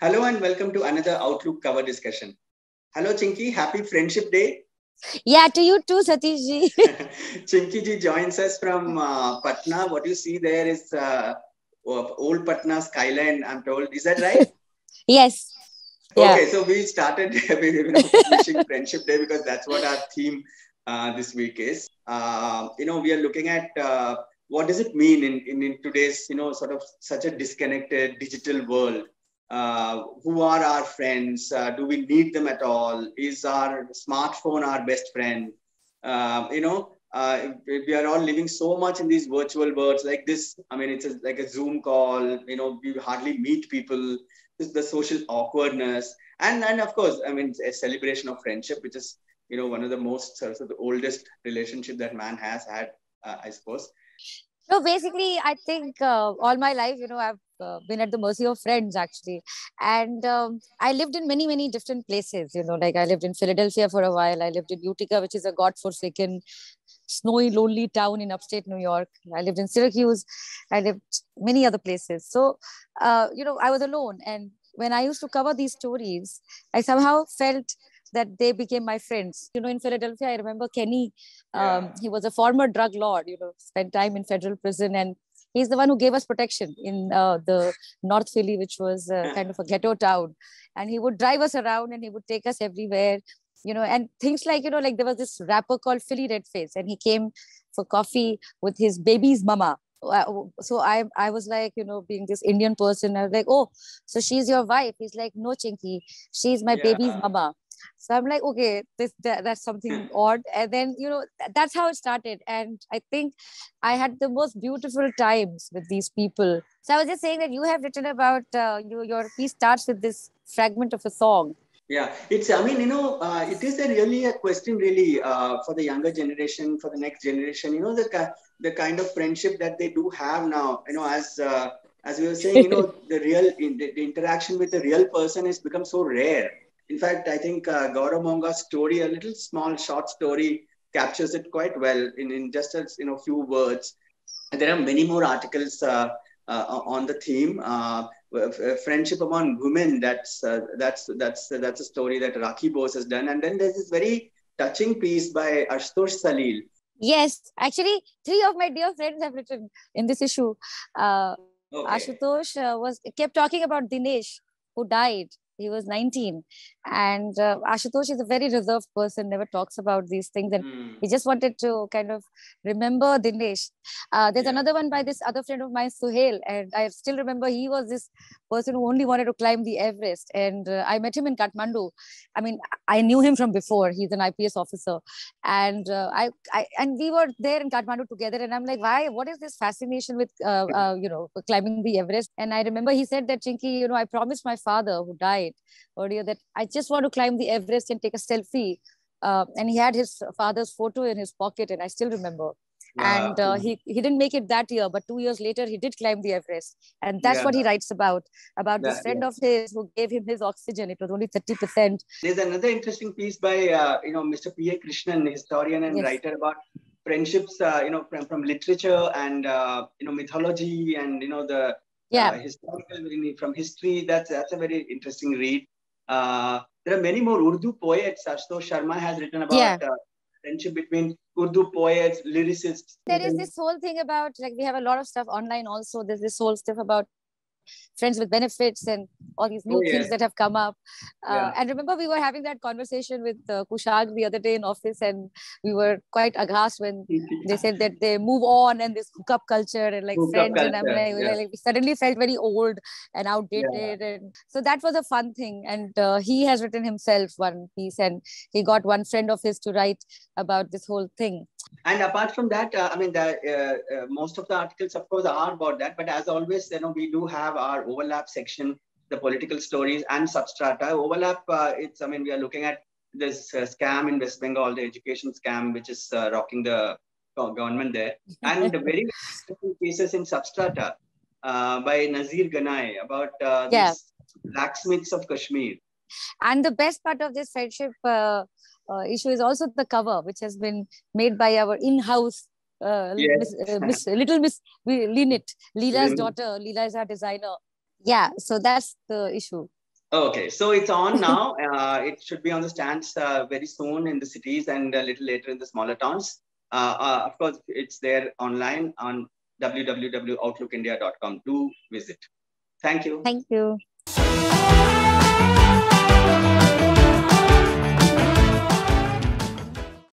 Hello and welcome to another Outlook cover discussion. Hello Chinky, happy Friendship Day. Yeah, to you too, Satish ji. Chinky ji joins us from Patna. What you see there is old Patna skyline, I'm told. Is that right? Yes. Yeah. Okay, so we started wishing Friendship Day because that's what our theme this week is. We are looking at what does it mean in today's, sort of such a disconnected digital world. Who are our friends? Do we need them at all? Is our smartphone our best friend? We are all living so much in these virtual worlds like this. I mean, it's like a Zoom call. We hardly meet people. This the social awkwardness, and of course, I mean, a celebration of friendship, which is one of the most sort of the oldest relationship that man has had, I suppose. So basically, I think all my life, I've been at the mercy of friends actually. And I lived in many, many different places, like I lived in Philadelphia for a while. I lived in Utica, which is a godforsaken, snowy, lonely town in upstate New York. I lived in Syracuse. I lived many other places. So, I was alone. And when I used to cover these stories, I somehow felt that they became my friends. In Philadelphia, I remember Kenny. He was a former drug lord, spent time in federal prison. And he's the one who gave us protection in the North Philly, which was kind of a ghetto town. And he would drive us around and he would take us everywhere, and things like, like there was this rapper called Philly Redface, and he came for coffee with his baby's mama. So I was like, being this Indian person, I was like, oh, so she's your wife? He's like, no, Chinky, she's my baby's mama. So I'm like, okay, that's something odd. And then, that's how it started. And I think I had the most beautiful times with these people. So I was just saying that you have written about, your piece starts with this fragment of a song. Yeah, I mean, it is really a question really for the younger generation, for the next generation, the kind of friendship that they do have now, as we were saying, the interaction with the real person has become so rare. In fact, I think Gaurav Monga's story, a little small short story, captures it quite well in just a few words. And there are many more articles on the theme. Friendship among women. That's a story that Rakhi Bose has done. And then there's this very touching piece by Ashutosh Salil. Yes, actually, three of my dear friends have written in this issue. Okay. Ashutosh kept talking about Dinesh, who died. He was 19. And Ashutosh is a very reserved person, never talks about these things. And he just wanted to kind of remember Dinesh. There's another one by this other friend of mine, Suhail. And I still remember he was this person who only wanted to climb the Everest. And I met him in Kathmandu. I mean, I knew him from before. He's an IPS officer. And and we were there in Kathmandu together. And I'm like, why? What is this fascination with, climbing the Everest? And I remember he said that, Chinky, I promised my father who died earlier that I just want to climb the Everest and take a selfie. And he had his father's photo in his pocket, and I still remember. Wow. And he didn't make it that year, but 2 years later he did climb the Everest, and that's what he writes about this friend of his who gave him his oxygen. It was only 30%. There's another interesting piece by Mr. P.A. Krishnan, historian and writer, about friendships, from literature and mythology and the historical from history. That's a very interesting read. There are many more Urdu poets. Ashutosh Sharma has written about friendship between Urdu poets, lyricists. There is this whole thing about, like, we have a lot of stuff online also. There's this whole stuff about friends with benefits and all these new things that have come up. And remember, we were having that conversation with Kushag the other day in office, and we were quite aghast when they said that they move on and this hookup culture and like friends. And I'm like, we suddenly felt very old and outdated. And so that was a fun thing. And he has written himself one piece, and he got one friend of his to write about this whole thing. And apart from that, I mean, most of the articles, of course, are about that. But as always, we do have our overlap section, the political stories and substrata. Overlap, we are looking at this scam in West Bengal, the education scam, which is rocking the government there. And the very interesting pieces in substrata by Nazir Ganai about these blacksmiths of Kashmir. And the best part of this friendship issue is also the cover, which has been made by our in-house Little Miss Linit, Leela's daughter. Leela is our designer. Yeah, so that's the issue. Okay, so it's on now. It should be on the stands very soon in the cities and a little later in the smaller towns. Of course, it's there online on www.outlookindia.com. Do visit. Thank you. Thank you.